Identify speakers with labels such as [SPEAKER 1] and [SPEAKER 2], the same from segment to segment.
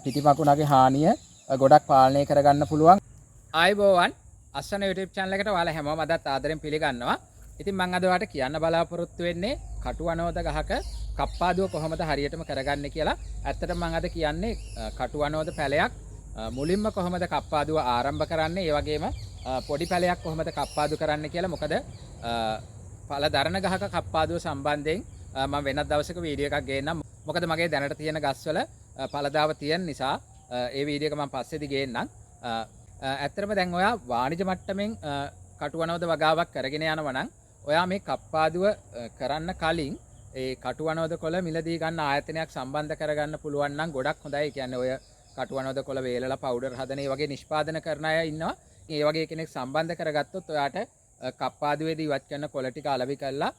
[SPEAKER 1] පිටිමකුණගේ හානිය ගොඩක් පාලනය කරගන්න පුළුවන්. ආයුබෝවන් අස්සන YouTube channel එකට ඔයාලා හැමෝම අදත් ආදරෙන් පිළිගන්නවා. ඉතින් මම අද ඔයාලට කියන්න බලාපොරොත්තු වෙන්නේ කටුවනෝද ගහක කප්පාදුව කොහොමද හරියටම කරගන්නේ කියලා. ඇත්තටම මම අද කියන්නේ කටුවනෝද පැලයක් මුලින්ම කොහොමද කප්පාදුව ආරම්භ කරන්නේ, ඒ වගේම පොඩි පැලයක් කොහොමද කප්පාදු කරන්නේ කියලා. මොකද පළ දරන ගහක කප්පාදුව සම්බන්ධයෙන් මම වෙනත් දවසක වීඩියෝ එකක් ගේන්නම්. මොකද මගේ දැනට තියෙන ගස්වල පළදාව තියෙන නිසා ඒ වීඩියෝ එක මම පස්සේදී ගේන්නම්. ඇත්තටම දැන් ඔයා වාණිජ මට්ටමින් කටුවනෝද වගාවක් කරගෙන යනවා නම් ඔයා මේ කප්පාදුව කරන්න කලින් ඒ කටුවනෝද කොළ මිලදී ගන්න ආයතනයක් සම්බන්ධ කරගන්න පුළුවන් නම් ගොඩක් හොඳයි. ඒ කියන්නේ ඔය කටුවනෝද කොළ වේලලා පවුඩර් හදන ඒ වගේ නිෂ්පාදන කරන අය ඉන්නවා. ඒ වගේ කෙනෙක් සම්බන්ධ කරගත්තොත් ඔයාට කප්පාදුවේදී ඉවත් කරන කොළ ටික අලවි කරලා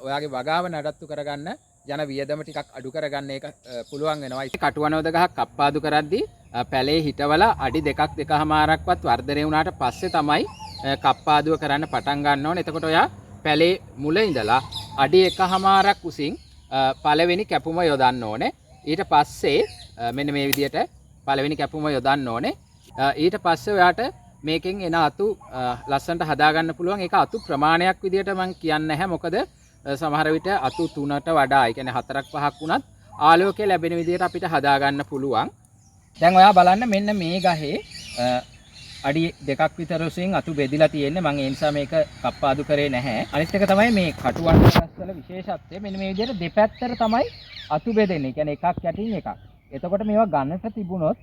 [SPEAKER 1] ඔයාගේ වගාව නඩත්තු කරගන්න යන වියදම ටිකක් අඩු කරගන්න එක පුළුවන් වෙනවා. ඉතින් කටුවනෝද ගහක් කප්පාදු කරද්දී පැලේ හිටවලා අඩි 2.5මාරක්වත් වර්ධනය වුණාට පස්සේ තමයි කප්පාදුව කරන්න පටන් ගන්න ඕනේ. එතකොට ඔයා පැලේ මුල ඉඳලා අඩි 1මාරක් උසින් පළවෙනි කැපුම යොදන්න ඕනේ. ඊට පස්සේ මෙන්න මේ විදිහට පළවෙනි කැපුම යොදන්න ඕනේ. ඊට පස්සේ ඔයාට මේකෙන් එන අතු ලස්සනට හදාගන්න පුළුවන්. ඒක අතු ප්‍රමාණයක් විදිහට මම කියන්නේ නැහැ. මොකද සමහර විට අතු 3ට වඩා, ඒ කියන්නේ 4ක් 5ක් වුණත් ආලෝකය ලැබෙන විදිහට අපිට හදාගන්න පුළුවන්. දැන් ඔයා බලන්න මෙන්න මේ ගහේ අඩි 2ක් විතර උසින් අතු බෙදිලා තියෙන්නේ. මම ඒ නිසා මේක කප්පාදු කරේ නැහැ. අනිත් එක තමයි මේ කටුවනෝද ගස්වල විශේෂත්වය. මෙන්න මේ විදිහට දෙපැත්තට තමයි අතු බෙදෙන්නේ. ඒ කියන්නේ එකක් යටින් එකක්. එතකොට මේවා ගන්නට තිබුණොත්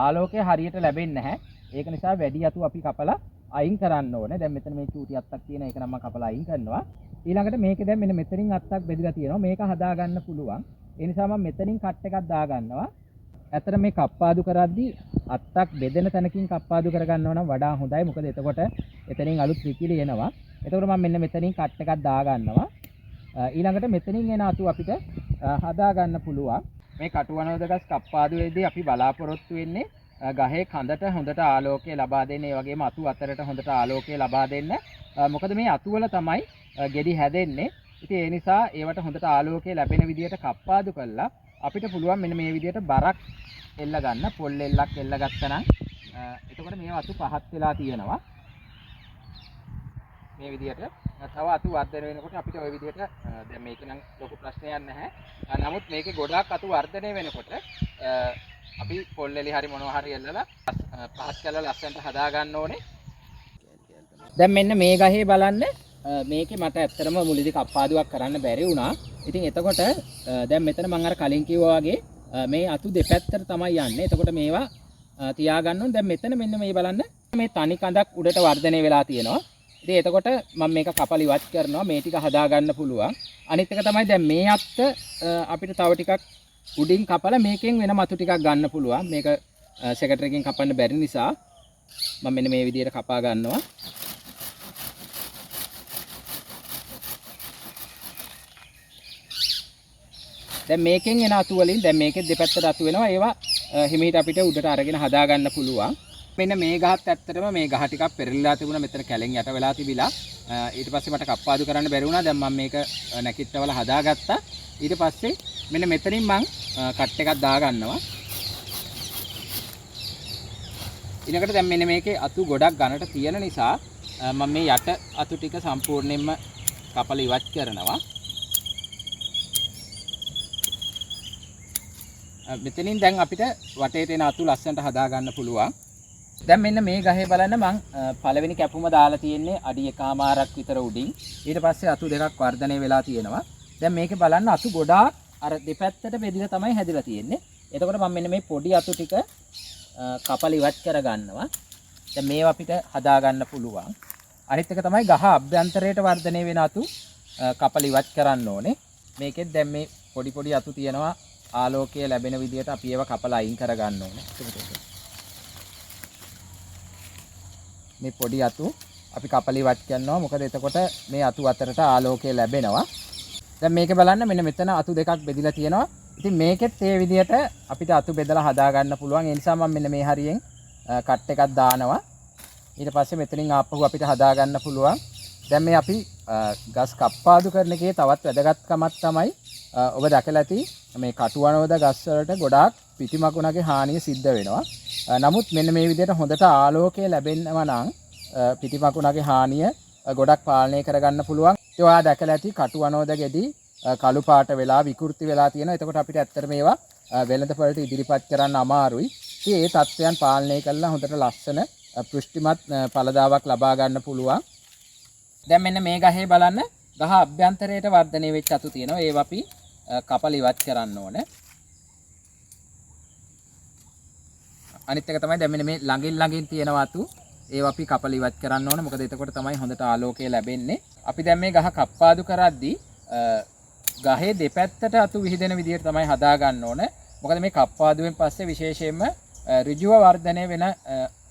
[SPEAKER 1] ආලෝකය හරියට ලැබෙන්නේ නැහැ. ඒක නිසා වැඩි අතු අපි කපලා අයින් කරන්න ඕනේ. දැන් මෙතන මේ චූටි අත්තක් තියෙන එක නම් මම කපලා අයින් කරනවා. ඊළඟට මේකේ දැන් මෙන්න මෙතනින් අත්තක් බෙදලා තියෙනවා. මේක හදා ගන්න පුළුවන්. ඒ නිසා මම මෙතනින් කට් එකක් දා ගන්නවා. ඇත්තට මේ කප්පාදු කරද්දී අත්තක් බෙදෙන තැනකින් කප්පාදු කරගන්නවා නම් වඩා හොඳයි. මොකද එතකොට එතනින් අලුත් විකිලි එනවා. එතකොට මම මෙන්න මෙතනින් කට් එකක් දා ගන්නවා. ඊළඟට මෙතනින් එන අතු අපිට හදා ගන්න පුළුවන්. මේ කටුවනෝද ගස් කප්පාදුවේදී අපි බලාපොරොත්තු වෙන්නේ ගහේ කඳට හොඳට ආලෝකය ලබා දෙන්න, ඒ වගේම අතු අතරට හොඳට ආලෝකය ලබා දෙන්න. මොකද මේ අතු වල තමයි ගෙඩි හැදෙන්නේ. ඉතින් ඒ නිසා ඒවට හොඳට ආලෝකය ලැබෙන විදිහට කප්පාදු කළා අපිට පුළුවන් මෙන්න මේ විදිහට බරක් එල්ල ගන්න. පොල් එල්ලක් එල්ල ගත්තා නම් එතකොට මේ අතු පහත් වෙලා තියෙනවා. මේ විදිහට තව අතු වර්ධනය වෙනකොට අපිට ওই විදිහට දැන් මේක නම් ලොකු ප්‍රශ්නයක් නැහැ. නමුත් මේකේ ගොඩාක් අතු වර්ධනය වෙනකොට අපි පොල් එලි හරි මොනවා හරි එල්ලලා පහත් කරලා ලස්සනට හදා ගන්න ඕනේ. දැන් මෙන්න මේ ගහේ බලන්න මේකේ මට ඇත්තටම මුලදී කප්පාදුවක් කරන්න බැරි වුණා. ඉතින් එතකොට දැන් මෙතන මම අර කලින් කිව්වා වගේ මේ අතු දෙපැත්තට තමයි යන්නේ. එතකොට මේවා තියාගන්න ඕනේ. දැන් මෙතන මෙන්න මේ බලන්න මේ තනි කඳක් උඩට වර්ධනය වෙලා තියෙනවා. ඉතින් එතකොට මම මේක කපල ඉවත් කරනවා. මේ ටික හදා ගන්න පුළුවන්. අනිත් එක තමයි දැන් මේ අත්ත අපිට තව ටිකක් උඩින් කපලා මේකෙන් වෙන මතු ටිකක් ගන්න පුළුවන්. මේක සෙකටරකින් කපන්න බැරි නිසා මම මෙන්න මේ විදිහට කපා ගන්නවා. දැන් මේකෙන් එන අතු වලින් දැන් මේකේ දෙපැත්තට අතු වෙනවා. ඒවා හිමීට අපිට උඩට අරගෙන හදා ගන්න පුළුවන්. මෙන්න මේ ගහත් ඇත්තටම මේ ගහ ටිකක් පෙරලිලා තිබුණා. මෙතන කැලෙන් යට වෙලා තිබිලා. ඊට පස්සේ මට කප්පාදු කරන්න බැරි වුණා. දැන් මම මේක නැකිටවල හදාගත්තා. ඊට පස්සේ මෙන්න මෙතනින් මම කට් එකක් දා ගන්නවා. ඊළඟට දැන් මෙන්න මේකේ අතු ගොඩක් ගන්නට තියෙන නිසා මම මේ යට අතු ටික සම්පූර්ණයෙන්ම කපලා ඉවත් කරනවා. මෙතනින් දැන් අපිට වටේට එන අතු ලස්සනට හදා ගන්න පුළුවන්. දැන් මෙන්න මේ ගහේ බලන්න මම පළවෙනි කැපුම දාලා තියෙන්නේ අඩි 1මාරක් විතර උඩින්. ඊට පස්සේ අතු දෙකක් වර්ධනය වෙලා තියෙනවා. දැන් මේකේ බලන්න අතු ගොඩාක් අර දෙපැත්තට බෙදලා තමයි හැදිලා තියෙන්නේ. එතකොට මම මෙන්න මේ පොඩි අතු ටික කපලා ඉවත් කර ගන්නවා. දැන් මේවා අපිට හදා ගන්න පුළුවන්. අනිත් එක තමයි ගහ අභ්‍යන්තරයට වර්ධනය වෙන අතු කපලා ඉවත් කරන්න ඕනේ. මේකෙත් දැන් මේ පොඩි පොඩි අතු තියෙනවා. ආලෝකය ලැබෙන විදිහට අපි ඒවා කපලා අයින් කර ගන්න ඕනේ. මේ පොඩි අතු අපි කපලා ඉවත් කරනවා. මොකද එතකොට මේ අතු අතරට ආලෝකය ලැබෙනවා. දැන් මේක බලන්න මෙන්න මෙතන අතු දෙකක් බෙදිලා තියෙනවා. ඉතින් මේකෙත් මේ විදිහට අපිට අතු බෙදලා හදා ගන්න පුළුවන්. ඒ නිසා මම මෙන්න මේ හරියෙන් කට් එකක් දානවා. ඊට පස්සේ මෙතනින් ආපහු අපිට හදා ගන්න පුළුවන්. දැන් මේ අපි ගස් කප්පාදු කරන එකේ තවත් වැදගත්කමක් තමයි ඔබ දැකලා ඇති මේ කටුවනෝද ගස් වලට ගොඩාක් පිටිමකුණගේ හානිය සිද්ධ වෙනවා. නමුත් මෙන්න මේ විදිහට හොඳට ආලෝකය ලැබෙනවා නම් පිටිමකුණගේ හානිය ගොඩක් පාලනය කරගන්න පුළුවන්. ඒ ඔයා දැකලා ඇති කටු අනෝද ගෙඩි කළු පාට වෙලා විකෘති වෙලා තියෙනවා. එතකොට අපිට ඇත්තට මේවා වෙළඳපොළට ඉදිරිපත් කරන්න අමාරුයි. ඉතින් ඒ තත්ත්වයන් පාලනය කරලා හොඳට ලස්සන පෘෂ්ටිමත් ඵලදාවක් ලබා ගන්න පුළුවන්. දැන් මෙන්න මේ ගහේ බලන්න ගහ අභ්‍යන්තරයට වර්ධනය වෙච්ච අතු තියෙනවා. ඒවා අපි කපල ඉවත් කරන්න ඕනේ. අනිත් එක තමයි දැන් මෙන්න මේ ළඟින් තියෙන වතු ඒවා අපි කපල ඉවත් කරන්න ඕනේ. මොකද එතකොට තමයි හොඳට ආලෝකය ලැබෙන්නේ. අපි දැන් මේ ගහ කප්පාදු කරද්දී ගහේ දෙපැත්තට අතු විහිදෙන විදිහට තමයි හදා ගන්න ඕනේ. මොකද මේ කප්පාදුවෙන් පස්සේ විශේෂයෙන්ම ඍජුව වර්ධනය වෙන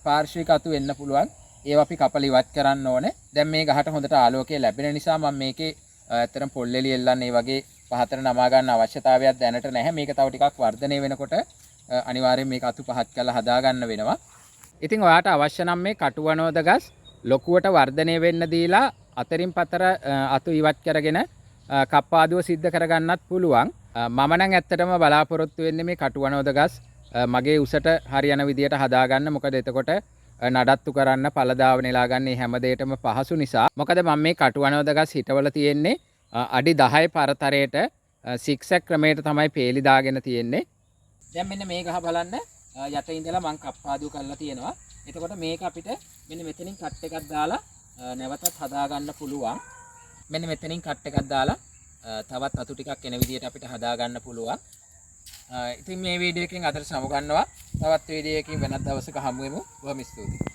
[SPEAKER 1] පාර්ශ්වික අතු වෙන්න පුළුවන්. ඒවා අපි කපල ඉවත් කරන්න ඕනේ. දැන් මේ ගහට හොඳට ආලෝකය ලැබෙන නිසා මම මේකේ ඇත්තටම පොල්ලෙලි එල්ලන්නේ වගේ පහතට නමා ගන්න අවශ්‍යතාවයක් දැනට නැහැ. මේක තව ටිකක් වර්ධනය වෙනකොට අනිවාර්යෙන් මේක අතු පහත් කරලා හදා ගන්න වෙනවා. ඉතින් ඔයාට අවශ්‍ය නම් මේ කටුවනෝද ගස් ලොකුවට වර්ධනය වෙන්න දීලා අතරින් පතර අතු ඉවත් කරගෙන කප්පාදුව සිද්ධ කරගන්නත් පුළුවන්. මම නම් ඇත්තටම බලාපොරොත්තු වෙන්නේ මේ කටුවනෝද ගස් මගේ උසට හරියන විදියට හදාගන්න. මොකද එතකොට නඩත්තු කරන්න පළදාව නෙලා ගන්න හැම දෙයකම පහසු නිසා. මොකද මම මේ කටුවනෝද ගස් හිටවල තියෙන්නේ අඩි 10 පරතරයට සික්සැක් ක්‍රමයට තමයි පේලි දාගෙන තියෙන්නේ. දැන් මෙන්න මේ ගහ බලන්න යට ඉඳලා මං කප්පාදු කරලා තියෙනවා. එතකොට මේක අපිට මෙන්න මෙතනින් කට් එකක් දාලා නැවතත් හදා ගන්න පුළුවන්. මෙන්න මෙතනින් කට් එකක් දාලා තවත් අතු ටිකක් එන විදියට අපිට හදා ගන්න පුළුවන්. ඉතින් මේ වීඩියෝ එකෙන් අදට සමුගන්නවා. තවත් වීඩියෝ එකකින් වෙනත් දවසක හමු වෙමු. බොහොම ස්තුතියි.